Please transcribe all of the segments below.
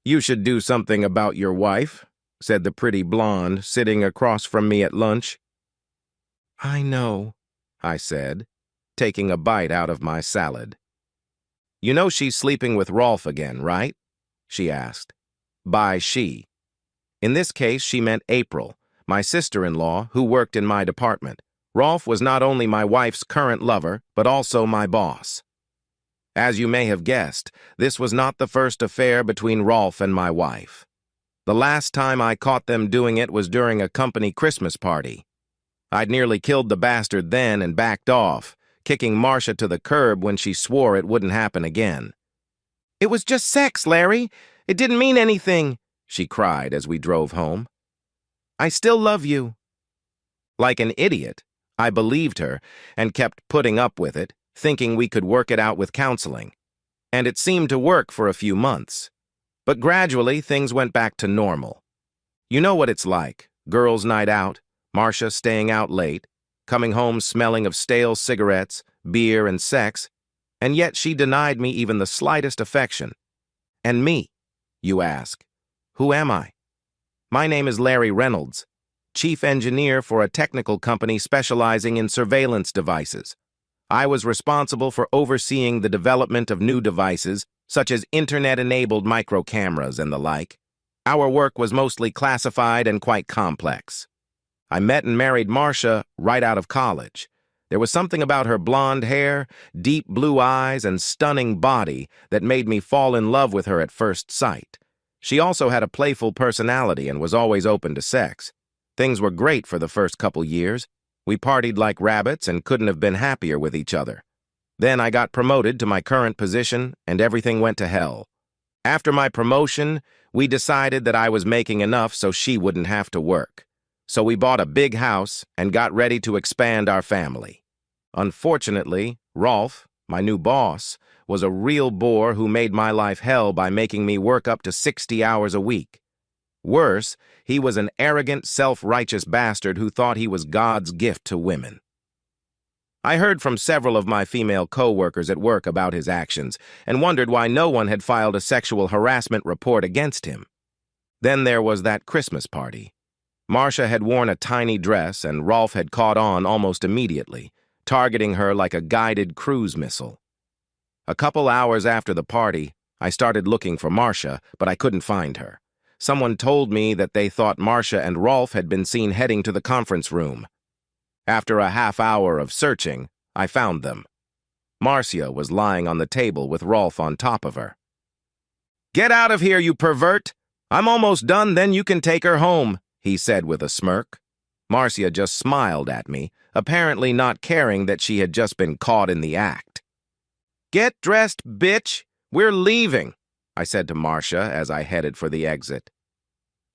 "You should do something about your wife," said the pretty blonde, sitting across from me at lunch. "I know," I said, taking a bite out of my salad. "You know she's sleeping with Rolf again, right?" she asked. By she. In this case, she meant April, my sister-in-law, who worked in my department. Rolf was not only my wife's current lover, but also my boss. As you may have guessed, this was not the first affair between Rolf and my wife. The last time I caught them doing it was during a company Christmas party. I'd nearly killed the bastard then and backed off, kicking Marcia to the curb when she swore it wouldn't happen again. "It was just sex, Larry. It didn't mean anything," she cried as we drove home. "I still love you." Like an idiot, I believed her and kept putting up with it, thinking we could work it out with counseling. And it seemed to work for a few months. But gradually, things went back to normal. You know what it's like: girls' night out, Marcia staying out late, coming home smelling of stale cigarettes, beer, and sex, and yet she denied me even the slightest affection. And me, you ask, who am I? My name is Larry Reynolds, chief engineer for a technical company specializing in surveillance devices. I was responsible for overseeing the development of new devices, such as internet-enabled micro-cameras and the like. Our work was mostly classified and quite complex. I met and married Marcia right out of college. There was something about her blonde hair, deep blue eyes, and stunning body that made me fall in love with her at first sight. She also had a playful personality and was always open to sex. Things were great for the first couple years. We partied like rabbits and couldn't have been happier with each other. Then I got promoted to my current position, and everything went to hell. After my promotion, we decided that I was making enough so she wouldn't have to work. So we bought a big house and got ready to expand our family. Unfortunately, Rolf, my new boss, was a real bore who made my life hell by making me work up to 60 hours a week. Worse, he was an arrogant, self-righteous bastard who thought he was God's gift to women. I heard from several of my female co-workers at work about his actions and wondered why no one had filed a sexual harassment report against him. Then there was that Christmas party. Marcia had worn a tiny dress and Rolf had caught on almost immediately, targeting her like a guided cruise missile. A couple hours after the party, I started looking for Marcia, but I couldn't find her. Someone told me that they thought Marcia and Rolf had been seen heading to the conference room. After a half hour of searching, I found them. Marcia was lying on the table with Rolf on top of her. "Get out of here, you pervert! I'm almost done, then you can take her home," he said with a smirk. Marcia just smiled at me, apparently not caring that she had just been caught in the act. "Get dressed, bitch! We're leaving," I said to Marcia as I headed for the exit.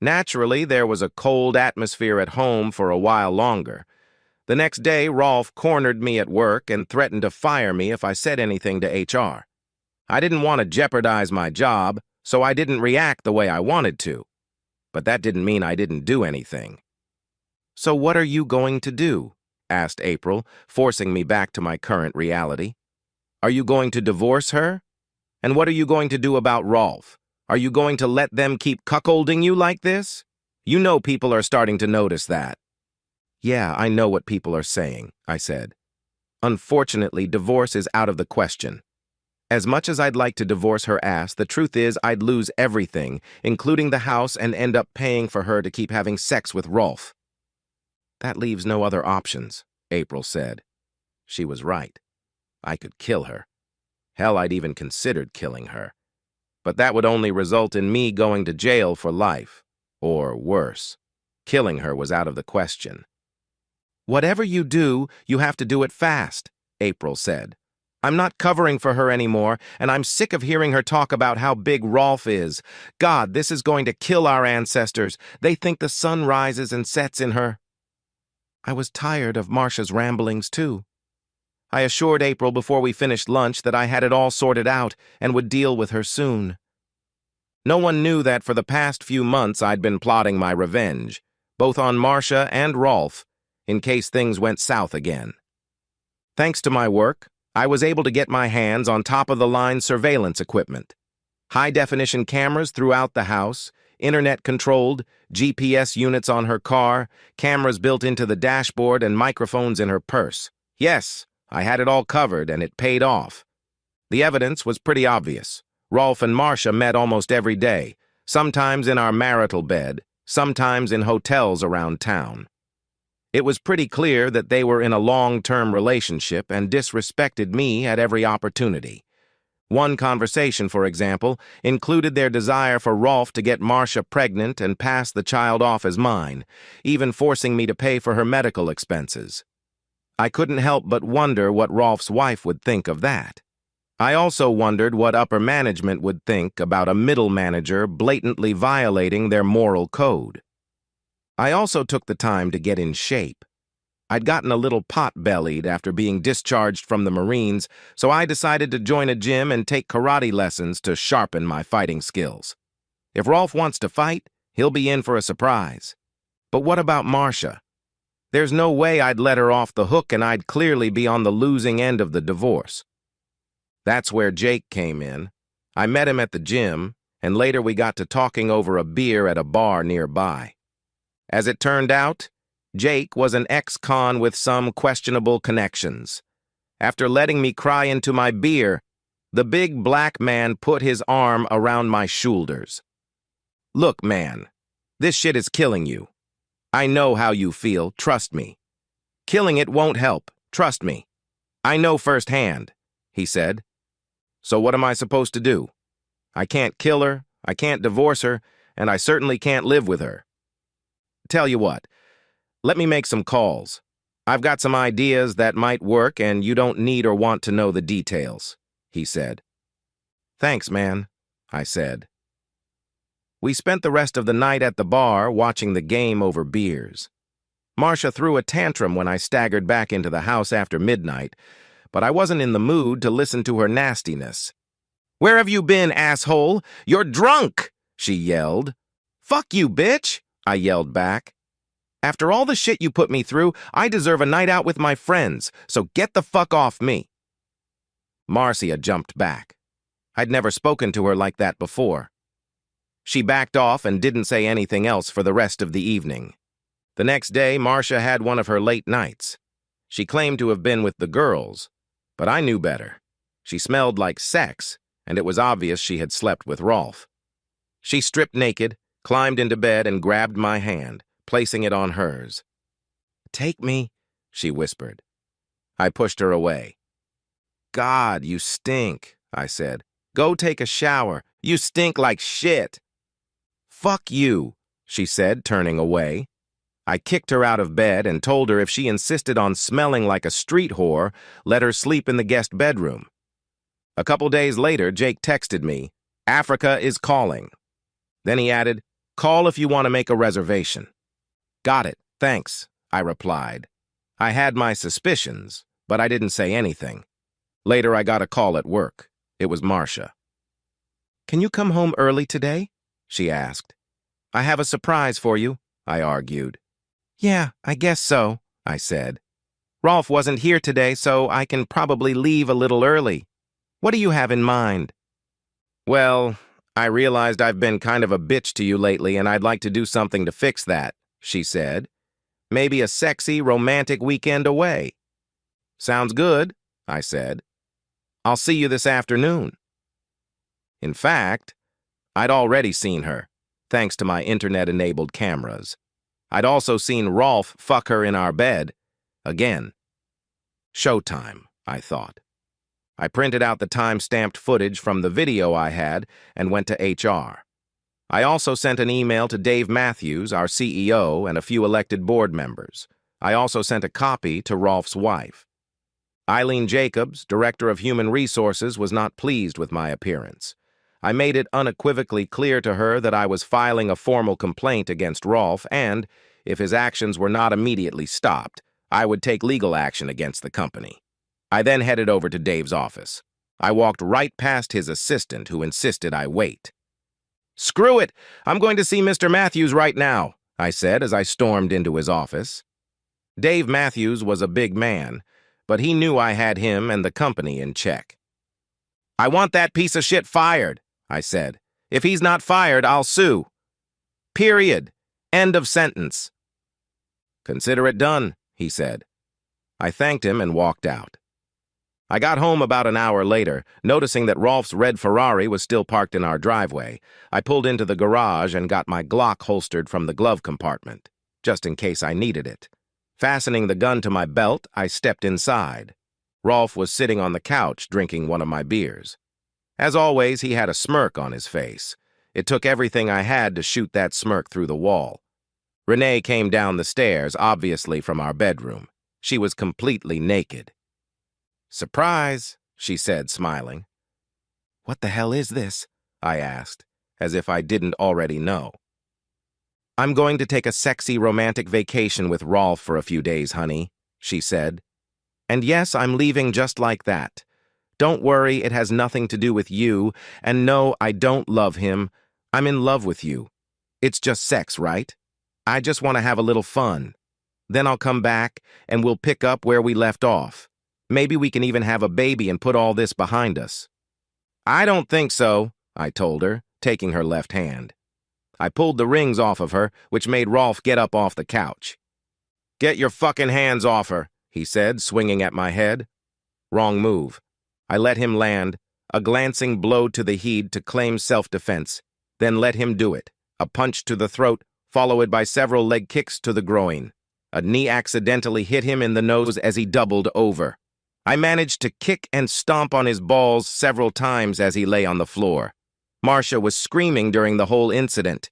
Naturally, there was a cold atmosphere at home for a while longer. The next day, Rolf cornered me at work and threatened to fire me if I said anything to HR. I didn't want to jeopardize my job, so I didn't react the way I wanted to. But that didn't mean I didn't do anything. "So what are you going to do?" asked April, forcing me back to my current reality. "Are you going to divorce her? And what are you going to do about Rolf? Are you going to let them keep cuckolding you like this? You know people are starting to notice that." "Yeah, I know what people are saying," I said. "Unfortunately, divorce is out of the question. As much as I'd like to divorce her ass, the truth is I'd lose everything, including the house, and end up paying for her to keep having sex with Rolf." "That leaves no other options," April said. She was right. I could kill her. Hell, I'd even considered killing her. But that would only result in me going to jail for life. Or worse. Killing her was out of the question. "Whatever you do, you have to do it fast," April said. "I'm not covering for her anymore, and I'm sick of hearing her talk about how big Rolf is. God, this is going to kill our ancestors. They think the sun rises and sets in her." I was tired of Marcia's ramblings, too. I assured April before we finished lunch that I had it all sorted out and would deal with her soon. No one knew that for the past few months I'd been plotting my revenge, both on Marcia and Rolf, in case things went south again. Thanks to my work, I was able to get my hands on top-of-the-line surveillance equipment. High-definition cameras throughout the house, internet-controlled, GPS units on her car, cameras built into the dashboard, and microphones in her purse. Yes, I had it all covered, and it paid off. The evidence was pretty obvious. Rolf and Marcia met almost every day, sometimes in our marital bed, sometimes in hotels around town. It was pretty clear that they were in a long-term relationship and disrespected me at every opportunity. One conversation, for example, included their desire for Rolf to get Marcia pregnant and pass the child off as mine, even forcing me to pay for her medical expenses. I couldn't help but wonder what Rolf's wife would think of that. I also wondered what upper management would think about a middle manager blatantly violating their moral code. I also took the time to get in shape. I'd gotten a little pot-bellied after being discharged from the Marines, so I decided to join a gym and take karate lessons to sharpen my fighting skills. If Rolf wants to fight, he'll be in for a surprise. But what about Marcia? There's no way I'd let her off the hook, and I'd clearly be on the losing end of the divorce. That's where Jake came in. I met him at the gym, and later we got to talking over a beer at a bar nearby. As it turned out, Jake was an ex-con with some questionable connections. After letting me cry into my beer, the big black man put his arm around my shoulders. "Look, man, this shit is killing you. I know how you feel, trust me. Killing it won't help, trust me. I know firsthand," he said. "So what am I supposed to do? I can't kill her, I can't divorce her, and I certainly can't live with her. Tell you what, let me make some calls. I've got some ideas that might work, and you don't need or want to know the details," he said. "Thanks, man," I said. We spent the rest of the night at the bar watching the game over beers. Marcia threw a tantrum when I staggered back into the house after midnight, but I wasn't in the mood to listen to her nastiness. "Where have you been, asshole? You're drunk!" she yelled. "Fuck you, bitch!" I yelled back. "After all the shit you put me through, I deserve a night out with my friends, so get the fuck off me." Marcia jumped back. I'd never spoken to her like that before. She backed off and didn't say anything else for the rest of the evening. The next day, Marcia had one of her late nights. She claimed to have been with the girls, but I knew better. She smelled like sex, and it was obvious she had slept with Rolf. She stripped naked, climbed into bed, and grabbed my hand, placing it on hers. "Take me," she whispered. I pushed her away. "God, you stink," I said. "Go take a shower. You stink like shit." "Fuck you," she said, turning away. I kicked her out of bed and told her if she insisted on smelling like a street whore, let her sleep in the guest bedroom. A couple days later, Jake texted me, "Africa is calling." Then he added, "Call if you want to make a reservation." "Got it, thanks," I replied. I had my suspicions, but I didn't say anything. Later, I got a call at work. It was Marcia. "Can you come home early today?" she asked. "I have a surprise for you," I argued. "Yeah, I guess so," I said. "Rolf wasn't here today, so I can probably leave a little early. What do you have in mind?" "Well, I realized I've been kind of a bitch to you lately, and I'd like to do something to fix that," she said. "Maybe a sexy, romantic weekend away." "Sounds good," I said. "I'll see you this afternoon." In fact, I'd already seen her, thanks to my internet-enabled cameras. I'd also seen Rolf fuck her in our bed. Again. Showtime, I thought. I printed out the time-stamped footage from the video I had and went to HR. I also sent an email to Dave Matthews, our CEO, and a few elected board members. I also sent a copy to Rolf's wife. Eileen Jacobs, Director of Human Resources, was not pleased with my appearance. I made it unequivocally clear to her that I was filing a formal complaint against Rolf and, if his actions were not immediately stopped, I would take legal action against the company. I then headed over to Dave's office. I walked right past his assistant, who insisted I wait. "Screw it! I'm going to see Mr. Matthews right now," I said as I stormed into his office. Dave Matthews was a big man, but he knew I had him and the company in check. "I want that piece of shit fired," I said. If he's not fired, I'll sue. Period. End of sentence. Consider it done, he said. I thanked him and walked out. I got home about an hour later, noticing that Rolf's red Ferrari was still parked in our driveway. I pulled into the garage and got my Glock holstered from the glove compartment, just in case I needed it. Fastening the gun to my belt, I stepped inside. Rolf was sitting on the couch drinking one of my beers. As always, he had a smirk on his face. It took everything I had to shoot that smirk through the wall. Renee came down the stairs, obviously from our bedroom. She was completely naked. "Surprise," she said, smiling. "What the hell is this?" I asked, as if I didn't already know. "I'm going to take a sexy romantic vacation with Rolf for a few days, honey," she said. "And yes, I'm leaving just like that. Don't worry, it has nothing to do with you, and no, I don't love him. I'm in love with you. It's just sex, right? I just want to have a little fun. Then I'll come back, and we'll pick up where we left off. Maybe we can even have a baby and put all this behind us." "I don't think so," I told her, taking her left hand. I pulled the rings off of her, which made Rolf get up off the couch. "Get your fucking hands off her," he said, swinging at my head. Wrong move. I let him land, a glancing blow to the head to claim self-defense, then let him do it, a punch to the throat, followed by several leg kicks to the groin. A knee accidentally hit him in the nose as he doubled over. I managed to kick and stomp on his balls several times as he lay on the floor. Marcia was screaming during the whole incident.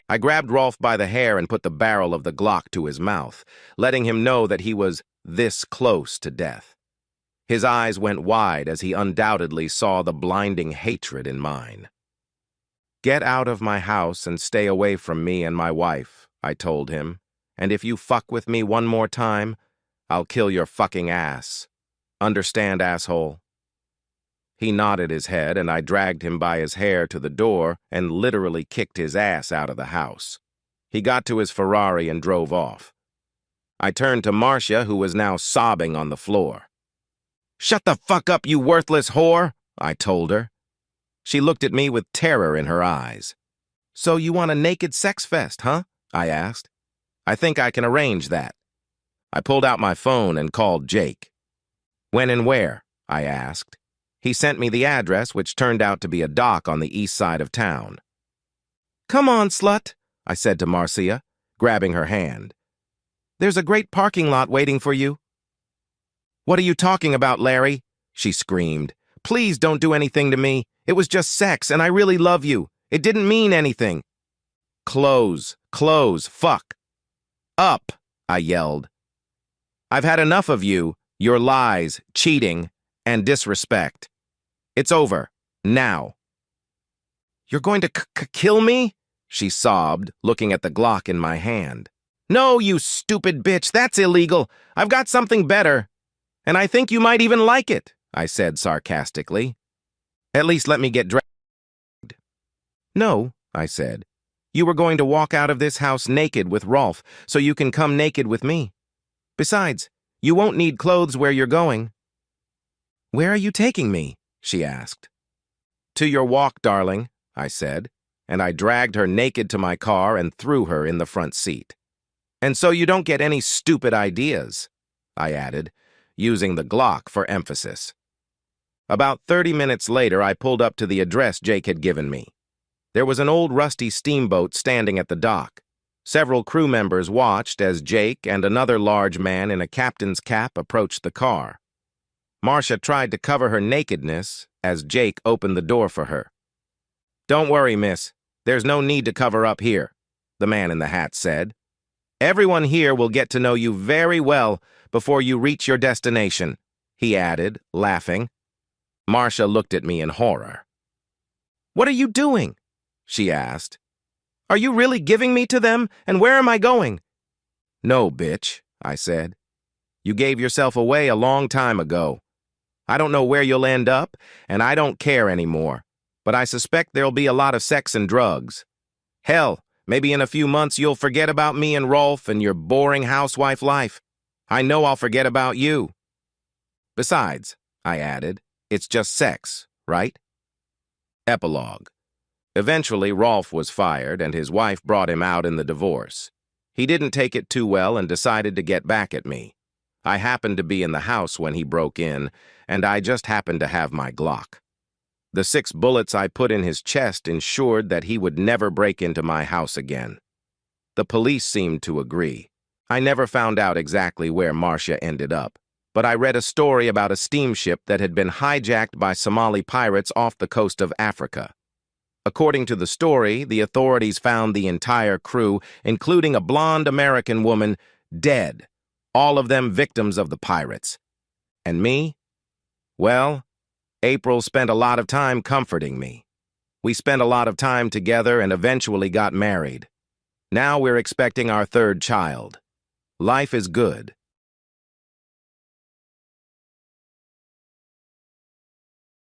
I grabbed Rolf by the hair and put the barrel of the Glock to his mouth, letting him know that he was this close to death. His eyes went wide as he undoubtedly saw the blinding hatred in mine. "Get out of my house and stay away from me and my wife," I told him, "and if you fuck with me one more time, I'll kill your fucking ass. Understand, asshole?" He nodded his head, and I dragged him by his hair to the door and literally kicked his ass out of the house. He got to his Ferrari and drove off. I turned to Marcia, who was now sobbing on the floor. "Shut the fuck up, you worthless whore," I told her. She looked at me with terror in her eyes. "So you want a naked sex fest, huh?" I asked. "I think I can arrange that." I pulled out my phone and called Jake. "When and where?" I asked. He sent me the address, which turned out to be a dock on the east side of town. "Come on, slut," I said to Marcia, grabbing her hand. "There's a great parking lot waiting for you." "What are you talking about, Larry?" she screamed. "Please don't do anything to me. It was just sex, and I really love you. It didn't mean anything." "Close, fuck. Up," I yelled. "I've had enough of you, your lies, cheating, and disrespect. It's over, now." "You're going to kill me?" she sobbed, looking at the Glock in my hand. "No, you stupid bitch, that's illegal. I've got something better. And I think you might even like it," I said sarcastically. "At least let me get dragged." "No," I said. "You were going to walk out of this house naked with Rolf, so you can come naked with me. Besides, you won't need clothes where you're going." "Where are you taking me?" she asked. "To your walk, darling," I said, and I dragged her naked to my car and threw her in the front seat. "And so you don't get any stupid ideas," I added, using the Glock for emphasis. About 30 minutes later, I pulled up to the address Jake had given me. There was an old rusty steamboat standing at the dock. Several crew members watched as Jake and another large man in a captain's cap approached the car. Marcia tried to cover her nakedness as Jake opened the door for her. "Don't worry, miss. There's no need to cover up here," the man in the hat said. "Everyone here will get to know you very well before you reach your destination," he added, laughing. Marcia looked at me in horror. "What are you doing?" she asked. "Are you really giving me to them, and where am I going?" "No, bitch," I said. "You gave yourself away a long time ago. I don't know where you'll end up, and I don't care anymore, but I suspect there'll be a lot of sex and drugs. Hell, maybe in a few months you'll forget about me and Rolf and your boring housewife life. I know I'll forget about you. Besides," I added, "it's just sex, right?" Epilogue. Eventually, Rolf was fired, and his wife brought him out in the divorce. He didn't take it too well and decided to get back at me. I happened to be in the house when he broke in, and I just happened to have my Glock. The 6 bullets I put in his chest ensured that he would never break into my house again. The police seemed to agree. I never found out exactly where Marcia ended up, but I read a story about a steamship that had been hijacked by Somali pirates off the coast of Africa. According to the story, the authorities found the entire crew, including a blonde American woman, dead, all of them victims of the pirates. And me? Well, April spent a lot of time comforting me. We spent a lot of time together and eventually got married. Now we're expecting our 3rd child. Life is good.